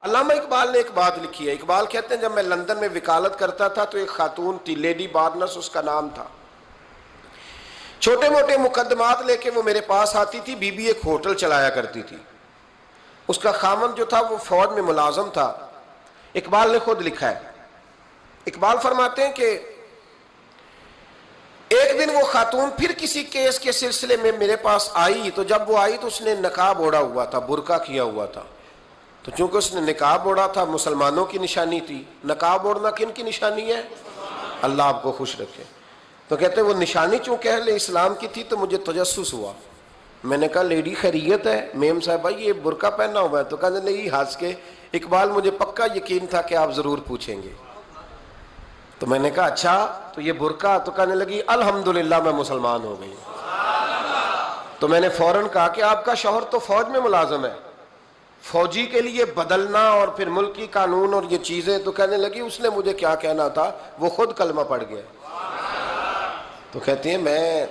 علامہ اقبال نے ایک بات لکھی ہے. اقبال کہتے ہیں جب میں لندن میں وکالت کرتا تھا تو ایک خاتون تھی, لیڈی بارنس اس کا نام تھا. چھوٹے موٹے مقدمات لے کے وہ میرے پاس آتی تھی. بی بی ایک ہوٹل چلایا کرتی تھی. اس کا خامند جو تھا وہ فوج میں ملازم تھا. اقبال نے خود لکھا ہے, اقبال فرماتے ہیں کہ ایک دن وہ خاتون پھر کسی کیس کے سلسلے میں میرے پاس آئی, تو جب وہ آئی تو اس نے نقاب اوڑھا ہوا تھا, برقع کیا ہوا تھا. تو چونکہ اس نے نقاب اوڑھا تھا, مسلمانوں کی نشانی تھی. نقاب اوڑھنا کن کی نشانی ہے؟ اللہ آپ کو خوش رکھے. تو کہتے ہیں وہ نشانی چونکہ اہل اسلام کی تھی تو مجھے تجسس ہوا. میں نے کہا لیڈی خیریت ہے؟ میم صاحبہ یہ برقع پہنا ہوا ہے. تو کہنے لگی ہنس کے, اقبال مجھے پکا یقین تھا کہ آپ ضرور پوچھیں گے. تو میں نے کہا اچھا تو یہ برقع؟ تو کہنے لگی الحمدللہ میں مسلمان ہو گئی. تو میں نے فوراً کہا کہ آپ کا شوہر تو فوج میں ملازم ہے, فوجی کے لیے بدلنا اور پھر ملکی قانون اور یہ چیزیں. تو کہنے لگی اس نے مجھے کیا کہنا تھا, وہ خود کلمہ پڑھ گیا. تو کہتی ہیں میں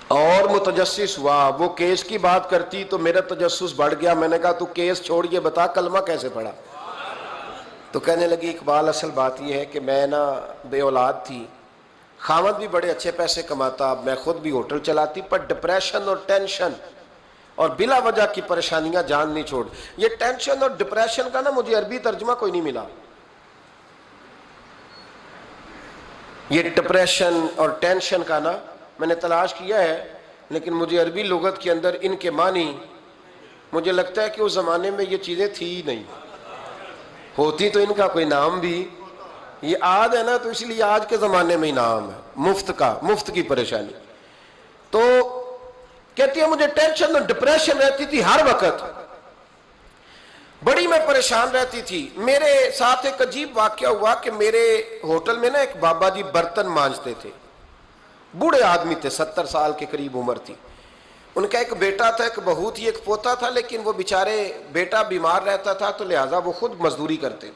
اور متجسس ہوا, وہ کیس کی بات کرتی تو میرا تجسس بڑھ گیا. میں نے کہا تو کیس چھوڑ یہ بتا کلمہ کیسے پڑھا؟ تو کہنے لگی اقبال اصل بات یہ ہے کہ میں نا بے اولاد تھی, خامد بھی بڑے اچھے پیسے کماتا, میں خود بھی ہوٹل چلاتی, پر ڈپریشن اور ٹینشن اور بلا وجہ کی پریشانیاں جان نہیں چھوڑ. یہ ٹینشن اور ڈپریشن کا نا مجھے عربی ترجمہ کوئی نہیں ملا. یہ ڈپریشن اور ٹینشن کا نا میں نے تلاش کیا ہے, لیکن مجھے عربی لغت کے اندر ان کے معنی, مجھے لگتا ہے کہ اس زمانے میں یہ چیزیں تھی ہی نہیں. ہوتی تو ان کا کوئی نام بھی, یہ آج ہے نا تو اس لیے آج کے زمانے میں ہی نام ہے مفت کا, مفت کی پریشانی. تو کہتی ہے مجھے ٹینشن اور ڈپریشن رہتی تھی ہر وقت, بڑی میں پریشان رہتی تھی. میرے ساتھ ایک عجیب واقعہ ہوا کہ میرے ہوٹل میں نا ایک بابا جی برتن مانجتے تھے, بوڑھے آدمی تھے, 70 سال کے قریب عمر تھی. ان کا ایک بیٹا تھا, ایک بہو تھی, ایک پوتا تھا, لیکن وہ بیچارے بیٹا بیمار رہتا تھا تو لہٰذا وہ خود مزدوری کرتے.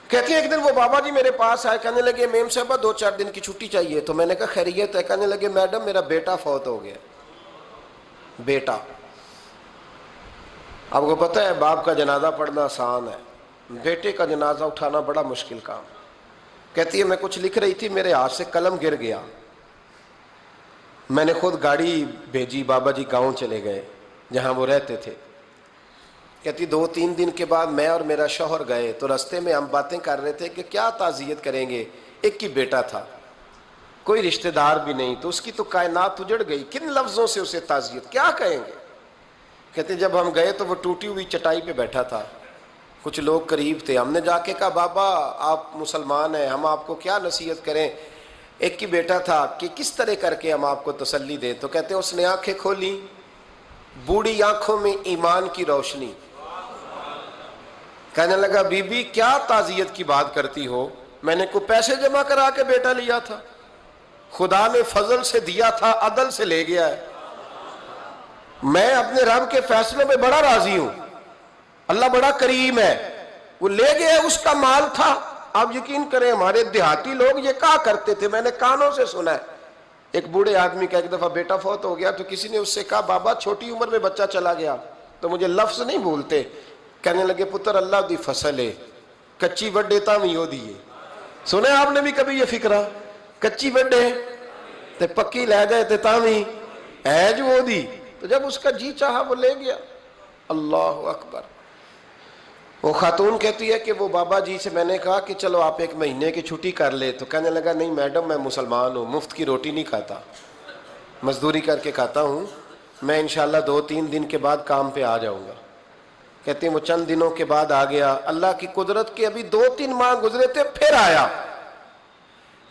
کہتی ہیں ایک دن وہ بابا جی میرے پاس آئے, کہنے لگے میم صاحبہ 2-4 دن کی چھٹی چاہیے. تو میں نے کہا خیریت ہے؟ کہنے لگے میڈم میرا بیٹا فوت ہو گیا. بیٹا, آپ کو پتہ ہے باپ کا جنازہ پڑھنا آسان ہے, بیٹے کا جنازہ اٹھانا بڑا مشکل کام. کہتی ہے میں کچھ لکھ رہی تھی, میرے ہاتھ سے قلم گر گیا. میں نے خود گاڑی بھیجی, بابا جی گاؤں چلے گئے جہاں وہ رہتے تھے. کہتی 2-3 دن کے بعد میں اور میرا شوہر گئے تو رستے میں ہم باتیں کر رہے تھے کہ کیا تعزیت کریں گے, ایک ہی بیٹا تھا, کوئی رشتہ دار بھی نہیں, تو اس کی تو کائنات اجڑ گئی, کن لفظوں سے اسے تعزیت کیا کہیں گے. کہتے جب ہم گئے تو وہ ٹوٹی ہوئی چٹائی پہ بیٹھا تھا, کچھ لوگ قریب تھے. ہم نے جا کے کہا بابا آپ مسلمان ہیں, ہم آپ کو کیا نصیحت کریں, ایک ہی بیٹا تھا, کہ کس طرح کر کے ہم آپ کو تسلی دیں. تو کہتے اس نے آنکھیں کھولی, بوڑھی آنکھوں میں ایمان کی روشنی. کہنے لگا بی بی کیا تعزیت کی بات کرتی ہو, میں نے کوئی پیسے جمع کرا کے بیٹا لیا تھا, خدا نے فضل سے دیا تھا, عدل سے لے گیا ہے. میں اپنے رب کے فیصلوں میں بڑا راضی ہوں, اللہ بڑا کریم ہے, وہ لے گیا, اس کا مال تھا. آپ یقین کریں ہمارے دیہاتی لوگ یہ کہا کرتے تھے, میں نے کانوں سے سنا ہے. ایک بوڑھے آدمی کا ایک دفعہ بیٹا فوت ہو گیا تو کسی نے اس سے کہا بابا چھوٹی عمر میں بچہ چلا گیا, تو مجھے لفظ نہیں بھولتے. کہنے لگے پتر اللہ دی فصل ہے, کچی وڈے تامی ہو دیئے. سنے آپ نے بھی کبھی یہ فکرہ, کچی وڈے تے پکی لے گئے تے تامی ہے جو ہو دی. تو جب اس کا جی چاہا وہ لے گیا. اللہ اکبر. وہ خاتون کہتی ہے کہ وہ بابا جی سے میں نے کہا کہ چلو آپ 1 مہینے کی چھٹی کر لے. تو کہنے لگا نہیں میڈم میں مسلمان ہوں, مفت کی روٹی نہیں کھاتا, مزدوری کر کے کھاتا ہوں, میں انشاءاللہ 2-3 دن کے بعد کام پہ آ جاؤں گا. کہتے ہیں وہ چند دنوں کے بعد آ گیا. اللہ کی قدرت کے ابھی 2-3 ماہ گزرے تھے پھر آیا,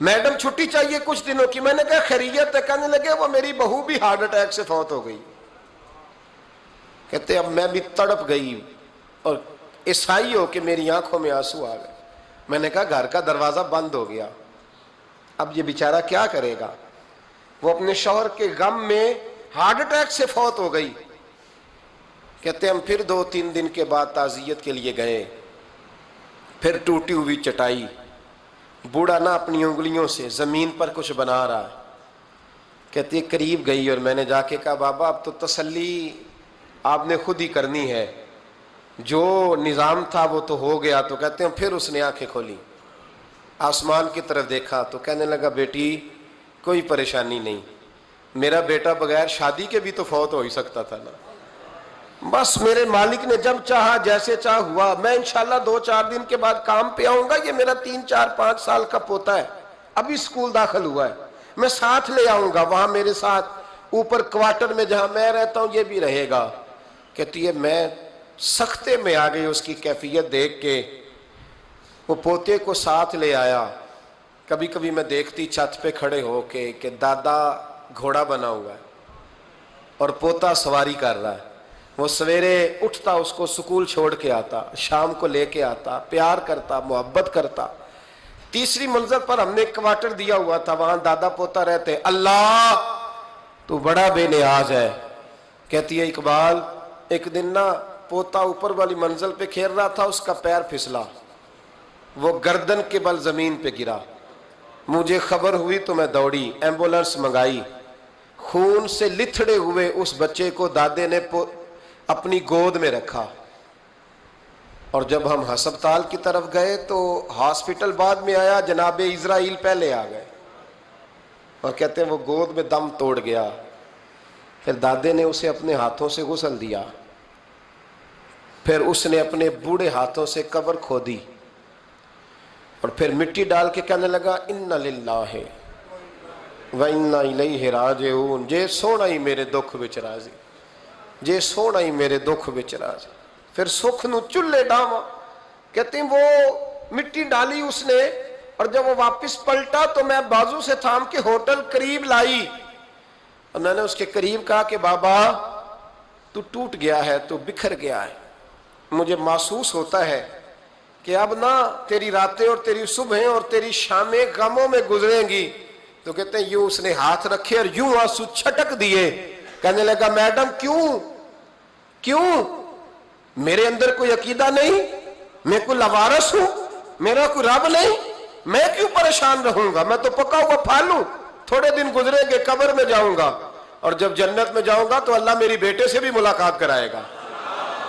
میڈم چھٹی چاہیے کچھ دنوں کی. میں نے کہا خیریت ہے؟ کہنے لگے وہ میری بہو بھی ہارٹ اٹیک سے فوت ہو گئی. کہتے اب میں بھی تڑپ گئی اور عیسائی ہو کہ میری آنکھوں میں آنسو آ گئے. میں نے کہا گھر کا دروازہ بند ہو گیا, اب یہ بیچارہ کیا کرے گا. وہ اپنے شوہر کے غم میں ہارٹ اٹیک سے فوت ہو گئی. کہتے ہم پھر 2-3 دن کے بعد تعزیت کے لیے گئے, پھر ٹوٹی ہوئی چٹائی, بوڑھا نہ اپنی انگلیوں سے زمین پر کچھ بنا رہا. کہتی قریب گئی اور میں نے جا کے کہا بابا اب تو تسلی آپ نے خود ہی کرنی ہے, جو نظام تھا وہ تو ہو گیا، تو کہتے ہیں پھر اس نے آنکھیں کھولی، آسمان کی طرف دیکھا تو کہنے لگا بیٹی کوئی پریشانی نہیں، میرا بیٹا بغیر شادی کے بھی تو فوت ہو ہی سکتا تھا نا، بس میرے مالک نے جب چاہا جیسے چاہ ہوا، میں انشاءاللہ 2-4 دن کے بعد کام پہ آؤں گا، یہ میرا 3-4-5 سال کا پوتا ہے، ابھی اسکول داخل ہوا ہے، میں ساتھ لے آؤں گا، وہاں میرے ساتھ اوپر کوارٹر میں جہاں میں رہتا ہوں یہ بھی رہے گا۔ کہتی ہے میں سختے میں آ گئی اس کی کیفیت دیکھ کے، وہ پوتے کو ساتھ لے آیا۔ کبھی کبھی میں دیکھتی چھت پہ کھڑے ہو کے کہ دادا گھوڑا بنا ہوا ہے اور پوتا سواری کر رہا ہے، وہ سویرے اٹھتا اس کو سکول چھوڑ کے آتا، شام کو لے کے آتا، پیار کرتا، محبت کرتا۔ تیسری منزل پر ہم نے ایک کوارٹر دیا ہوا تھا، وہاں دادا پوتا رہتے۔ اللہ تو بڑا بے نیاز ہے۔ کہتی ہے اقبال ایک دن نا پوتا اوپر والی منزل پہ کھیل رہا تھا، اس کا پیر پھسلا، وہ گردن کے بل زمین پہ گرا، مجھے خبر ہوئی تو میں دوڑی، ایمبولنس منگائی، خون سے لتھڑے ہوئے اس بچے کو دادے نے اپنی گود میں رکھا، اور جب ہم ہسپتال کی طرف گئے تو ہاسپٹل بعد میں آیا، جناب اسرائیل پہلے آ گئے اور کہتے ہیں وہ گود میں دم توڑ گیا۔ پھر دادے نے اسے اپنے ہاتھوں سے غسل دیا، پھر اس نے اپنے بوڑھے ہاتھوں سے قبر کھودی اور پھر مٹی ڈال کے کہنے لگا اِنَّ لِلَّهِ وَإِنَّا إِلَيْهِ رَاجِعُونَ، جے سونا ہی میرے دکھ وچ راضی، جے سونا ہی میرے دکھ وچ راضی۔ پھر سکھ نو چلے ڈاما، کہتے ہیں وہ مٹی ڈالی اس نے، اور جب وہ واپس پلٹا تو میں بازو سے تھام کے ہوٹل قریب لائی، اور میں نے اس کے قریب کہا کہ بابا تو ٹوٹ گیا ہے، تو بکھر گیا ہے، مجھے محسوس ہوتا ہے کہ اب نہ تیری راتیں اور تیری صبحیں اور تیری شامیں غموں میں گزریں گی۔ تو کہتے ہیں یوں اس نے ہاتھ رکھے اور یوں آنسو چھٹک دیے، کہنے لگا میڈم کیوں میرے اندر کوئی عقیدہ نہیں، میں کوئی لوارث ہوں، میرا کوئی رب نہیں، میں کیوں پریشان رہوں گا، میں تو پکا ہوا پھل ہوں، تھوڑے دن گزریں گے قبر میں جاؤں گا، اور جب جنت میں جاؤں گا تو اللہ میری بیٹے سے بھی ملاقات کرائے گا،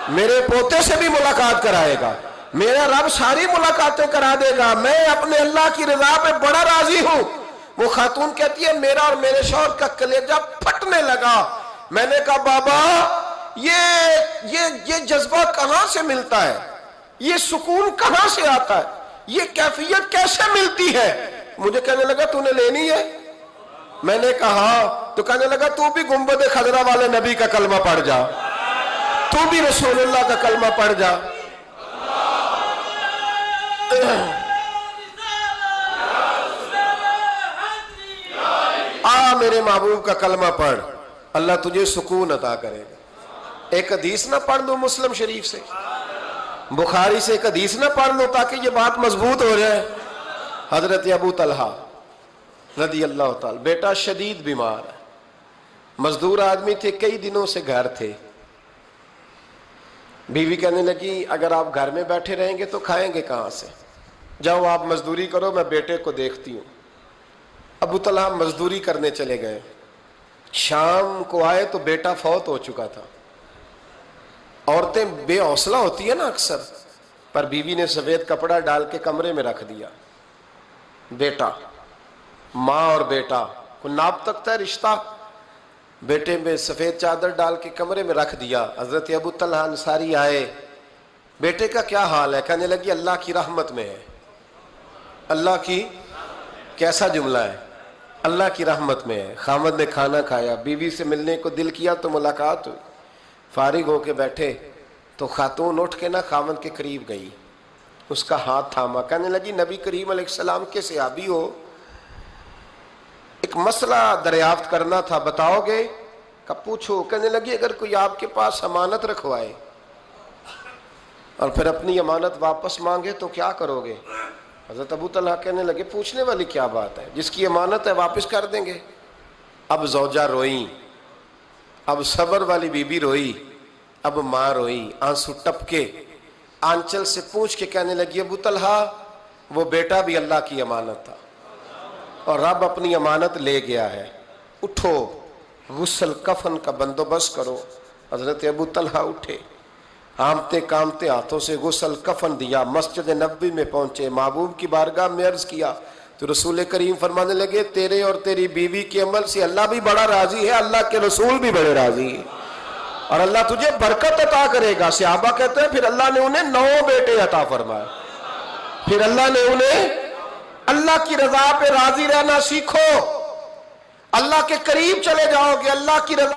میرے پوتے سے بھی ملاقات کرائے گا، میرا رب ساری ملاقاتیں کرا دے گا، میں اپنے اللہ کی رضا پہ بڑا راضی ہوں۔ وہ خاتون کہتی ہے میرا اور میرے شوہر کا کلیجہ پھٹنے لگا، میں نے کہا بابا یہ جذبہ کہاں سے ملتا ہے، یہ سکون کہاں سے آتا ہے، یہ کیفیت کیسے ملتی ہے؟ مجھے کہنے لگا تو نے لینی ہے؟ میں نے کہا، تو کہنے لگا تو بھی گنبد خضرا والے نبی کا کلمہ پڑھ جا، تو بھی رسول اللہ کا کلمہ پڑھ جا۔ میرے محبوب کا کلمہ پڑھ، اللہ تجھے سکون عطا کرے گا۔ ایک حدیث نہ پڑھ لوں مسلم شریف سے، بخاری سے ایک حدیث نہ پڑھ لوں تاکہ یہ بات مضبوط ہو جائے۔ حضرت ابو طلحہ رضی اللہ تعالی، بیٹا شدید بیمار ہے، مزدور آدمی تھے، کئی دنوں سے گھر تھے، بیوی کہنے لگی اگر آپ گھر میں بیٹھے رہیں گے تو کھائیں گے کہاں سے، جاؤ آپ مزدوری کرو، میں بیٹے کو دیکھتی ہوں۔ ابو طلحہ مزدوری کرنے چلے گئے، شام کو آئے تو بیٹا فوت ہو چکا تھا۔ عورتیں بے حوصلہ ہوتی ہیں نا اکثر، پر بیوی نے سفید کپڑا ڈال کے کمرے میں رکھ دیا، بیٹا، ماں اور بیٹا کو ناپ تکتا ہے رشتہ، بیٹے میں سفید چادر ڈال کے کمرے میں رکھ دیا۔ حضرت ابو طلحہ انصاری آئے، بیٹے کا کیا حال ہے؟ کہنے لگی اللہ کی رحمت میں ہے۔ اللہ کی، کیسا جملہ ہے، اللہ کی رحمت میں ہے۔ خامد نے کھانا کھایا، بیوی سے ملنے کو دل کیا تو ملاقات ہوئی، فارغ ہو کے بیٹھے تو خاتون اٹھ کے نا خامد کے قریب گئی، اس کا ہاتھ تھاما، کہنے لگی نبی کریم علیہ السلام کے صحابی ہو، ایک مسئلہ دریافت کرنا تھا، بتاؤ گے؟ کہ پوچھو۔ کہنے لگی اگر کوئی آپ کے پاس امانت رکھوائے اور پھر اپنی امانت واپس مانگے تو کیا کرو گے؟ حضرت ابو طلحہ کہنے لگے پوچھنے والی کیا بات ہے، جس کی امانت ہے واپس کر دیں گے۔ اب زوجہ روئی، اب صبر والی بی بی روئی، اب ماں روئی، آنسو ٹپکے، آنچل سے پوچھ کے کہنے لگی ابو طلحہ وہ بیٹا بھی اللہ کی امانت تھا اور رب اپنی امانت لے گیا ہے، اٹھو غسل کفن کا بندوبست کرو۔ حضرت ابو طلحہ اٹھے، آمتے کامتے ہاتھوں سے غسل کفن دیا، مسجد نبوی میں پہنچے، محبوب کی بارگاہ میں عرض کیا تو رسول کریم فرمانے لگے تیرے اور تیری بیوی کے عمل سے اللہ بھی بڑا راضی ہے، اللہ کے رسول بھی بڑے راضی ہیں، اور اللہ تجھے برکت عطا کرے گا۔ صحابہ کہتے ہیں پھر اللہ نے انہیں 9 بیٹے عطا فرمائے، پھر اللہ نے انہیں اللہ کی رضا پہ راضی رہنا سیکھو، اللہ کے قریب چلے جاؤ گے، اللہ کی رضا